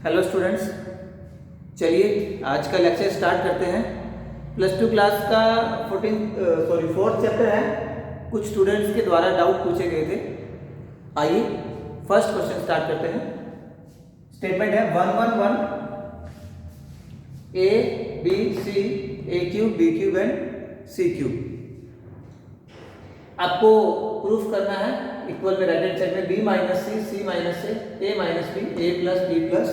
Hello students, चलिए आज का लेक्चर स्टार्ट करते हैं। प्लस टू क्लास का फोर्थ चैप्टर है। कुछ स्टूडेंट्स के द्वारा डाउट पूछे गए थे। आइए फर्स्ट क्वेश्चन स्टार्ट करते हैं। स्टेटमेंट है 111 A B C A cube B cube and C cube. आपको प्रूफ करना है इक्वल में राइट हैंड साइड में b minus C minus A minus B A plus B plus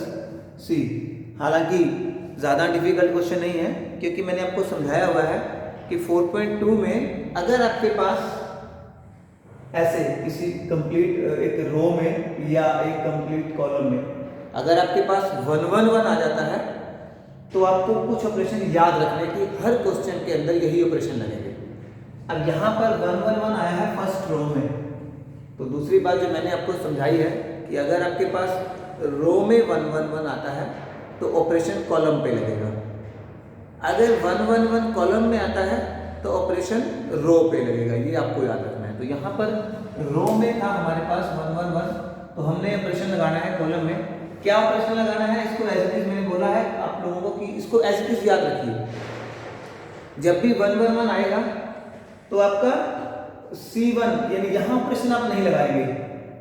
C. हालांकि ज़्यादा डिफिकल्ट क्वेश्चन नहीं है, क्योंकि मैंने आपको समझाया हुआ है कि 4.2 में अगर आपके पास ऐसे किसी कंप्लीट एक रो में या एक कंप्लीट कॉलम में अगर आपके पास 111 आ जाता है तो आपको कुछ ऑपरेशन याद रखने की हर क्वेश्चन के अंदर यही ऑपरेशन लगेंगे। अब यहाँ पर 111 आया है फर्स्ट रो में, तो दूसरी बात जो मैंने आपको समझाई है कि अगर आपके पास रो में 111 आता है तो ऑपरेशन कॉलम पे लगेगा। अगर 111 कॉलम में आता है तो ऑपरेशन रो पे लगेगा, ये आपको याद रखना है। तो यहाँ पर रो में था हमारे पास 111, तो हमने ऑपरेशन लगाना है कॉलम में। क्या ऑपरेशन लगाना है, इसको एज इट इज मैंने बोला है आप लोगों को कि इसको एज इट इज याद रखिए। जब भी 111 आएगा तो आपका C1 यानी यहाँ ऑपरेशन आप नहीं लगाएंगे,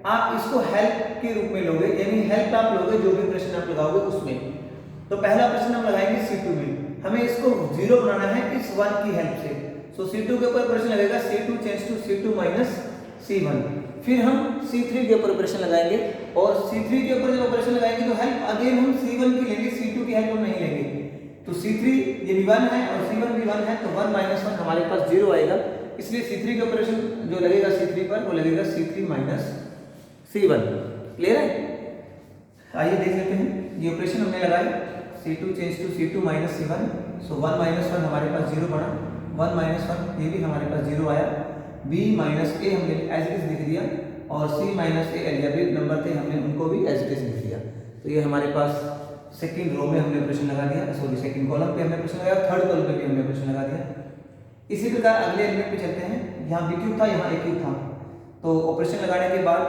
आप इसको हेल्प के रूप में लोगे, यानी हेल्प आप लोगे जो भी ऑपरेशन आप लगाओगे उसमें। तो पहला ऑपरेशन हम लगाएंगे C2 में, हमें इसको 0 बनाना है इस 1 की हेल्प से। सो C2 के ऊपर ऑपरेशन लगेगा C2 change to C2 minus C1। फिर हम C3 के ऊपर ऑपरेशन लगाएंगे, और C3 के ऊपर जब ऑपरेशन लगाएंगे तो हेल्प अगेन हम C1 की लेंगे, C2 की हेल्प हम नहीं लेंगे। तो C3 ये भी 1 है और C1 भी 1 है, तो 1 माइनस 1 हमारे पास 0 आएगा। इसलिए C3 के ऑपरेशन जो लगेगा C3 पर वो लगेगा C3 माइनस C1। क्लियर है? आइए देख लेते हैं। ये ऑपरेशन हमने लगाई C2 change to C2 minus C1। So 1 minus 1 हमारे पास 0 पड़ा, 1 माइनस 1 ये भी हमारे पास 0 आया। B माइनस A हमने एज इट इज लिख दिया, और C minus A algebraic number थे, हमने उनको भी एज इट इज लिख दिया। तो ये हमारे पास सेकंड रो में हमने ऑपरेशन लगा दिया, सॉरी सेकंड कॉलम पे हमने ऑपरेशन लगाया, थर्ड कॉलम पे भी हमने ऑपरेशन लगा दिया। इसी प्रकार अगले एलिमेंट पे चलते हैं। यहाँ बी क्यूब था, यहाँ ए क्यूब था, तो ऑपरेशन लगाने के बाद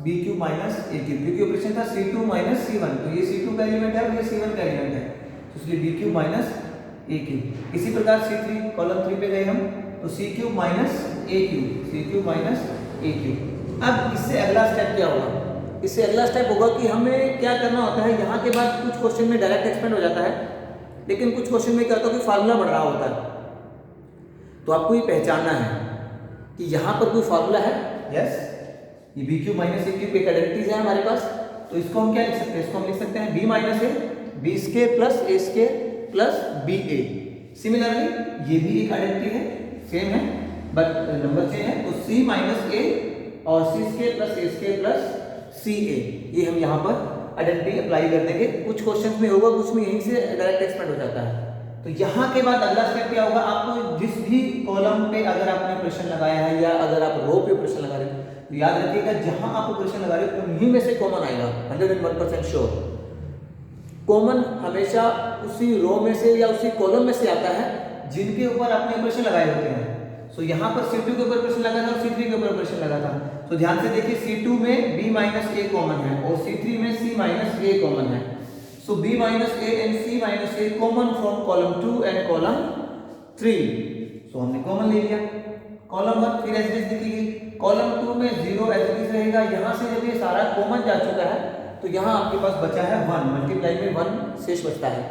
बी क्यूब माइनस ए क्यूब, क्योंकि ऑपरेशन था C2 माइनस C1, तो ये C2 का एलिमेंट है और ये C1 का एलिमेंट है, तो इसलिए बी क्यूब माइनस ए क्यूब। इसी प्रकार C3 कॉलम 3 पे गए हम, तो C क्यूब माइनस ए क्यूब, C क्यूब माइनस ए क्यूब। अब इससे अगला स्टेप क्या होगा? इससे अगला स्टेप होगा कि हमें क्या करना होता है। यहाँ के बाद कुछ क्वेश्चन में डायरेक्ट एक्सपेंड हो जाता है, लेकिन कुछ क्वेश्चन में क्या होता है कि फार्मूला बढ़ रहा होता है। तो आपको ये पहचानना है कि यहाँ पर कोई फार्मूला है। यस, ये बी क्यूब माइनस ए क्यूब एक आइडेंटिटीज है हमारे पास, तो इसको हम क्या लिख सकते हैं? इसको हम लिख सकते हैं B minus A B square plus A square plus B A. Similarly ये भी एक आइडेंटिटी है, सेम है बट नंबर चेंज है, तो सी माइनस ए और सी square plus A square plus सी ए, ये हम यहाँ पर आइडेंटिटी अप्लाई कर देंगे। कुछ क्वेश्चंस में होगा, कुछ में यहीं से डायरेक्ट एक्सपेंड हो जाता है। तो यहाँ के बाद अगला स्टेप क्या होगा? आपको जिस भी कॉलम पे अगर आपने ऑपरेशन लगाया है या अगर आप रो पे ऑपरेशन लगा रहे हैं, तो याद रखिएगा जहां आप ऑपरेशन लगा रहे हो उन्हीं में से कॉमन आएगा। 101% श्योर कॉमन हमेशा उसी रो में से या उसी कॉलम में से आता है जिनके ऊपर आपने ऑपरेशन लगाए होते हैं। सो यहाँ पर C2 के ऊपर ऑपरेशन लगा था और C3 के ऊपर ऑपरेशन लगा था। तो ध्यान से देखिए, C2 में B माइनस A कॉमन है और C3 में C माइनस A कॉमन है। So B minus A and C minus A common from column 2 and column 3. So हमने कॉमन ले लिया। कॉलम 1 फिर एज इट इज लिखिए, कॉलम 2 में 0 एज इट इज रहेगा। यहाँ से जब ये सारा कॉमन जा चुका है तो यहाँ आपके पास बचा है 1, मल्टीप्लाई में 1 शेष बचता है,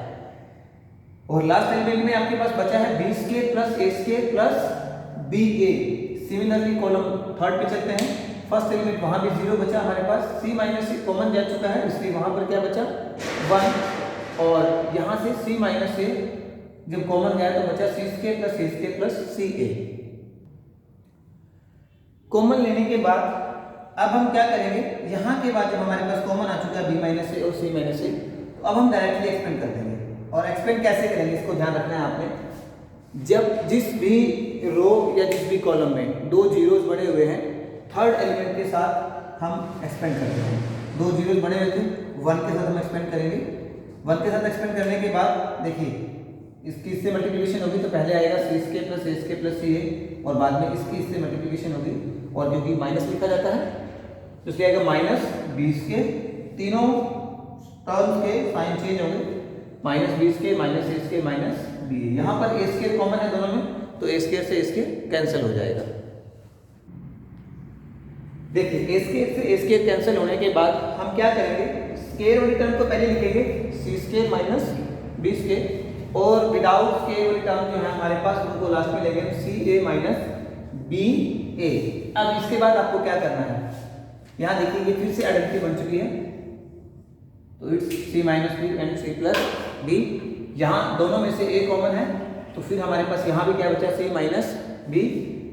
और लास्ट एलिमेंट में आपके पास बचा है B square plus A square plus BA। Similarly column 3 पे चलते हैं। फर्स्ट एलिमेंट वहां भी 0 बचा हमारे पास, C माइनस C कॉमन जा चुका है, इसलिए वहां पर क्या बचा 1, और यहाँ से C माइनस A जब कॉमन गया तो बचा C square plus A square plus CA। Common लेने के बाद अब हम क्या करेंगे? यहाँ के बाद जब हमारे पास कॉमन आ चुका है B माइनस A और C माइनस A, तो अब हम डायरेक्टली एक्सपेंड कर देंगे। और एक्सपेंड कैसे करेंगे इसको ध्यान रखना है आपने। जब जिस भी रो या जिस भी कॉलम में 2 जीरोस बने हुए हैं, थर्ड एलिमेंट के साथ हम एक्सपेंड करते हैं। 2 जीरोस बने हुए थे, 1 के साथ हम एक्सपेंड करेंगे। 1 के साथ एक्सपेंड करने के बाद देखिए, इसकी इससे मल्टीप्लिकेशन होगी तो पहले आएगा C square plus A square plus CA, और बाद में इसकी इससे मल्टीप्लिकेशन होगी, और क्योंकि माइनस लिखा जाता है तो इसलिए आएगा माइनस B स्क्वायर। तीनों टर्म्स के साइन चेंज होंगे, माइनस बी स्क्वायर माइनस ए स्क्वायर माइनस बी। यहाँ पर ए स्क्वायर कॉमन है दोनों में, तो ए स्क्वायर से ए स्क्वायर कैंसिल हो जाएगा। देखिए ए स्क्वायर से ए स्क्वायर कैंसिल होने के बाद हम क्या करेंगे, स्क्वायर वाली टर्म को पहले लिखेंगे सी स्क्वायर माइनस बी स्क्वायर, और विदाउट स्क्वायर वाली टर्म जो है हमारे पास उनको लास्ट में लेंगे सी ए माइनस बी ए। अब इसके बाद आपको क्या करना है, यहाँ देखिए ये फिर से आइडेंटिटी बन चुकी है, तो it's C minus B and C plus B. यहाँ दोनों में से ए कॉमन है, तो फिर हमारे पास यहाँ भी क्या बचा, सी माइनस बी।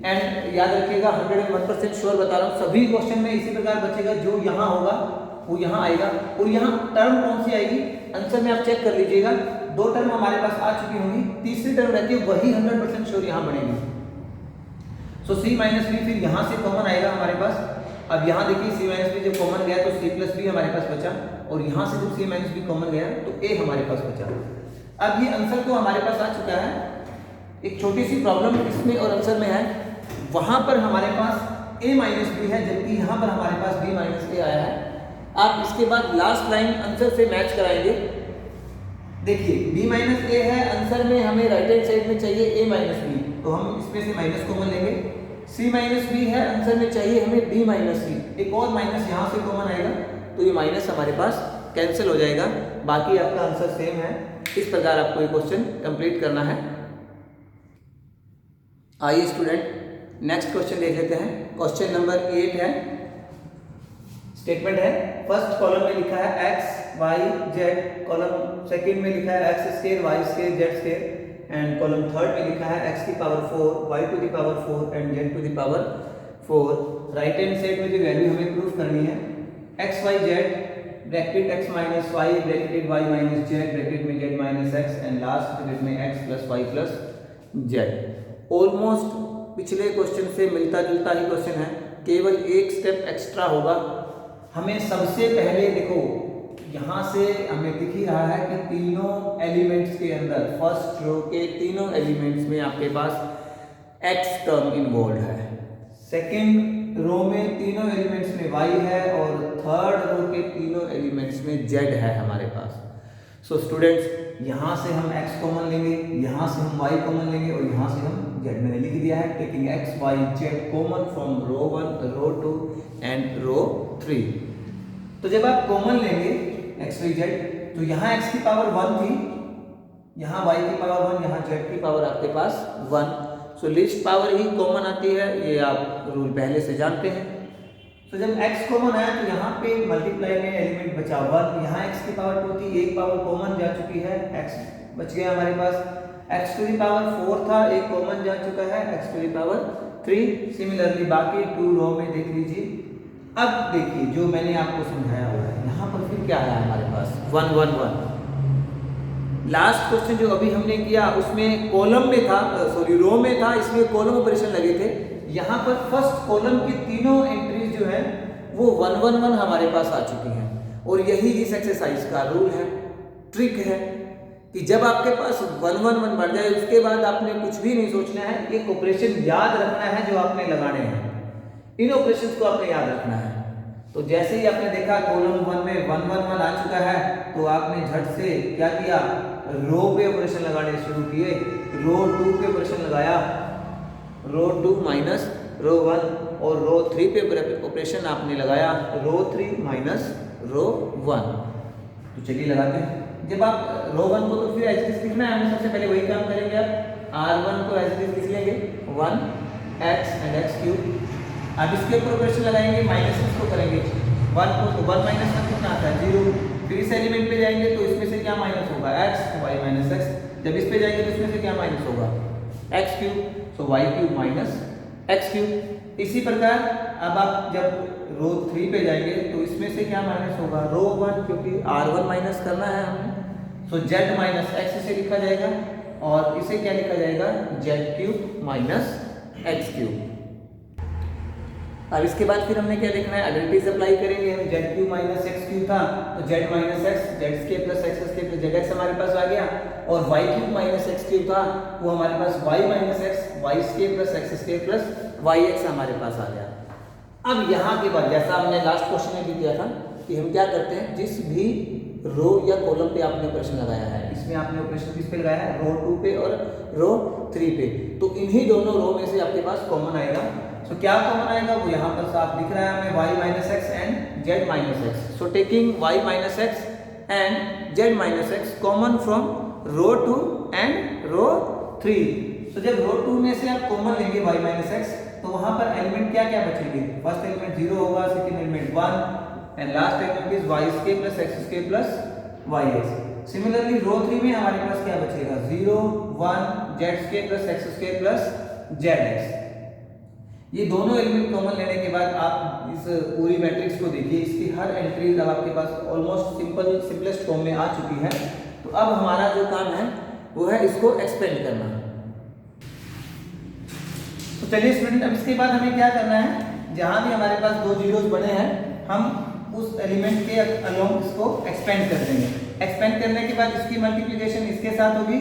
एंड याद रखिएगा 101% श्योर बता रहा हूँ, सभी क्वेश्चन में इसी प्रकार बचेगा, जो यहाँ होगा वो यहाँ आएगा, और यहाँ टर्म कौन सी आएगी आंसर में आप चेक कर लीजिएगा, दो टर्म हमारे पास आ चुकी होंगी, तीसरी टर्म रहती है वही 100% श्योर यहाँ बनेगी। सो सी माइनस बी फिर यहाँ से कॉमन आएगा हमारे पास। अब यहाँ देखिए सी माइनस बी जब कॉमन गया तो सी प्लस बी हमारे पास बचा, और यहाँ से जब सी माइनस बी कॉमन गया तो ए हमारे पास बचा। अब ये आंसर तो हमारे पास आ चुका है, एक छोटी सी प्रॉब्लम इसमें और आंसर में है, वहाँ पर हमारे पास a माइनस बी है, जबकि यहाँ पर हमारे पास b माइनस ए आया है। आप इसके बाद लास्ट लाइन आंसर से मैच कराएंगे। देखिए b माइनस ए है, आंसर में हमें राइट हैंड साइड में चाहिए a माइनस बी, तो हम इसमें से माइनस कॉमन लेंगे। c माइनस बी है, आंसर में चाहिए हमें b माइनस सी, एक और माइनस यहाँ से कॉमन आएगा, तो ये माइनस हमारे पास कैंसिल हो जाएगा, बाकी आपका आंसर सेम है। इस प्रकार आपको ये क्वेश्चन कंप्लीट करना है। आइए स्टूडेंट नेक्स्ट क्वेश्चन देख लेते हैं। क्वेश्चन नंबर 8 है, स्टेटमेंट है, फर्स्ट कॉलम में लिखा है x y z, column second में लिखा है x square y square z square, and column third में लिखा है x की power 4 y to the power 4 and z to the power 4। Right hand side में जो वैल्यू हमें प्रूफ करनी है, x y z bracket x minus y bracket y minus z bracket में z minus x and last bracket में x plus y plus z। Almost पिछले question से मिलता जुलता ही क्वेश्चन है, केवल एक स्टेप एक्स्ट्रा होगा। हमें सबसे पहले देखो यहाँ से हमें दिख ही रहा है कि तीनों एलिमेंट्स के अंदर, फर्स्ट रो के तीनों एलिमेंट्स में आपके पास x टर्म इन्वॉल्व है, सेकंड रो में तीनों एलिमेंट्स में y है, और थर्ड रो के तीनों एलिमेंट्स में z है हमारे पास। सो स्टूडेंट्स यहाँ से हम x कॉमन लेंगे, यहाँ से हम y कॉमन लेंगे, और यहाँ से हम z। मैंने लिख दिया है taking x y z common from row 1 row 2 and row 3। तो जब आप कॉमन लेंगे x y z, तो यहाँ x की पावर 1 थी, यहाँ y की पावर 1, यहाँ z की पावर आपके पास 1। सो लिस्ट पावर ही कॉमन आती है, ये आप रूल पहले से जानते हैं। तो जब x कॉमन आया तो यहाँ पे मल्टीप्लाई में एलिमेंट बचा 1, यहाँ x की पावर 2 थी, एक पावर कॉमन जा चुकी है, x बच गया हमारे पास। x टू दी पावर 4 था, एक कॉमन जा चुका है, x to the power 3। Similarly बाकी 2 रो में देख लीजिए। अब देखिए जो मैंने आपको समझाया हुआ है, यहाँ पर फिर क्या है हमारे पास 1 1 1। लास्ट क्वेश्चन जो अभी हमने किया उसमें कॉलम में था, सॉरी रो में था, इसमें कॉलम ऑपरेशन लगे थे। यहाँ पर फर्स्ट कॉलम की तीनों एंट्रीज जो है वो 1 1 1 हमारे पास आ चुकी हैं, और यही इस एक्सरसाइज का रूल है, ट्रिक है कि जब आपके पास 1 1 1 बढ़ जाए उसके बाद आपने कुछ भी नहीं सोचना है, एक ऑपरेशन याद रखना है जो आपने लगाने हैं, इन ऑपरेशंस को आपने याद रखना है। तो जैसे ही आपने देखा कॉलम 1 में 1 1 1 आ चुका है, तो आपने झट से क्या किया, रो पे ऑपरेशन लगाने शुरू किए, रो 2 पे ऑपरेशन लगाया, रो 2 माइनस रो 1, और रो 3 पे ऑपरेशन आपने लगाया, रो 3 माइनस रो 1। तो चलिए लगाते हैं। जब आप रो 1 को तो फिर एज इट इज लिखना है, हमें सबसे पहले वही काम करेंगे। आप r1 को एज इट इज लिख लेंगे 1 x एंड x क्यूब। अब इसके ऊपर ऑपरेशन लगाएंगे, माइनस इसको करेंगे 1 को, तो 1 माइनस 1 कितना आता है 0। फिर इस एलिमेंट पे जाएंगे तो इसमें से क्या माइनस होगा x, y माइनस x। जब इस पे जाएंगे तो इसमें से क्या माइनस होगा x क्यूब, तो y cube minus x cube. इसी प्रकार अब आप जब रो 3 पे जाएंगे तो इसमें से क्या माइनस होगा रो 1, क्योंकि r1 माइनस करना है हमें, तो z माइनस x इसे लिखा जाएगा, और इसे क्या लिखा जाएगा z cube minus x cube. अब इसके बाद फिर हमने क्या देखना है, आइडेंटिटीज अप्लाई करेंगे हम। z cube minus x cube था तो z minus x, z square plus x square plus zx हमारे पास आ गया, और y cube minus x cube था वो हमारे पास y minus x, y square plus x square plus yx हमारे पास आ गया। अब यहाँ के बाद जैसा हमने लास्ट क्वेश्चन में भी किया था कि हम क्या करते हैं, जिस भी रो या कॉलम पे आपने ऑपरेशन लगाया है। इसमें आपने ऑपरेशन किस पे लगाया है, रो 2 पे और रो 3 पे। तो इन्हीं दोनों रो में से आपके पास कॉमन आएगा। तो क्या कॉमन आएगा वो यहाँ पर साफ दिख रहा है हमें, y minus X and z minus X. So taking y minus X and z minus X common from row 2 and row 3। तो जब रो 2 में से आप कॉमन लेंगे y माइनस एक्स, तो वहां पर एलिमेंट क्या क्या बचेंगे, फर्स्ट एलिमेंट 0 होगा, second element 1 and last element is y square plus x square plus yx। Similarly row 3 में हमारे पास क्या बचेगा, 0 1 z square plus x square plus zx। ये दोनों एलिमेंट कॉमन लेने के बाद आप इस पूरी मैट्रिक्स को देखिए, इसकी हर एंट्री अब आपके पास ऑलमोस्ट सिंपलेस्ट फॉर्म में आ चुकी है। तो अब हमारा जो काम है वो है इसको एक्सपेंड करना। तो चलिए स्टूडेंट, अब इसके बाद हमें क्या करना है, जहां भी हमारे पास दो जीरोस बने हैं हम उस एलिमेंट के अलोंग इसको एक्सपेंड कर देंगे। एक्सपेंड करने के बाद इसकी मल्टीप्लिकेशन इसके साथ होगी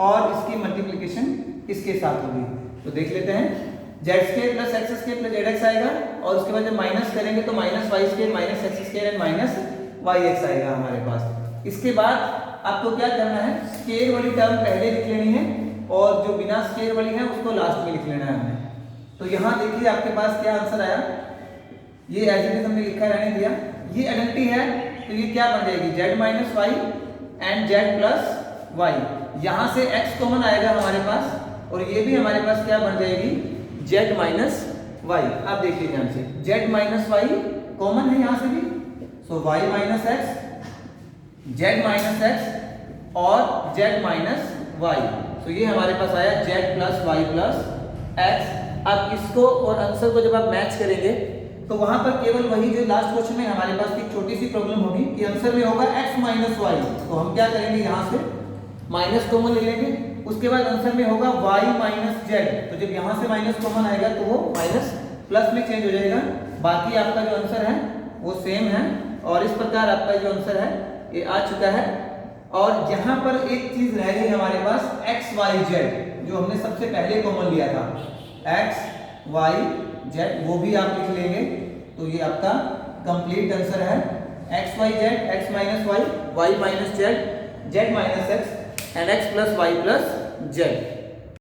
और इसकी मल्टीप्लिकेशन इसके साथ होगी। तो देख लेते हैं, z square plus x square plus zx आएगा और उसके बाद जब माइनस करेंगे तो minus y square minus x square and minus yx आएगा हमारे पास। इसके बाद आपको क्या करना है, स्क्वायर वाली टर्म पहले लिख लेनी है और जो बिना स्क्वायर वाली है उसको लास्ट में लिख लेना है हमने। तो यहाँ देखिए आपके पास क्या आंसर आया, ये एज इट इज हमने लिखा रहने दिया, ये आइडेंटिटी है तो ये क्या बन जाएगी, z minus y and z plus y। यहाँ से x कॉमन आएगा हमारे पास और ये भी हमारे पास क्या बन जाएगी, z माइनस y। आप देखिए ध्यान से, z माइनस y कॉमन है यहाँ से भी, सो y minus x, z minus x और z माइनस y। तो ये हमारे पास आया z plus y plus x। अब इसको और आंसर को जब आप मैच करेंगे तो वहां पर केवल वही जो लास्ट क्वेश्चन में हमारे पास एक छोटी सी प्रॉब्लम होगी कि आंसर में होगा x माइनस y। तो हम क्या करेंगे, यहाँ से माइनस कॉमन ले लेंगे, उसके बाद आंसर में होगा y माइनस z। तो जब यहाँ से माइनस कॉमन आएगा तो वो माइनस प्लस में चेंज हो जाएगा। बाकी आपका जो आंसर है वो सेम है और इस प्रकार आपका जो आंसर है ये आ चुका है। और यहाँ पर एक चीज रह गई हमारे पास x y z, जो हमने सबसे पहले कॉमन लिया था, x y z, वो भी आप लिख लेंगे। तो ये आपका कंप्लीट आंसर है, x y z, x minus y, y minus z, z minus x and x plus y plus z।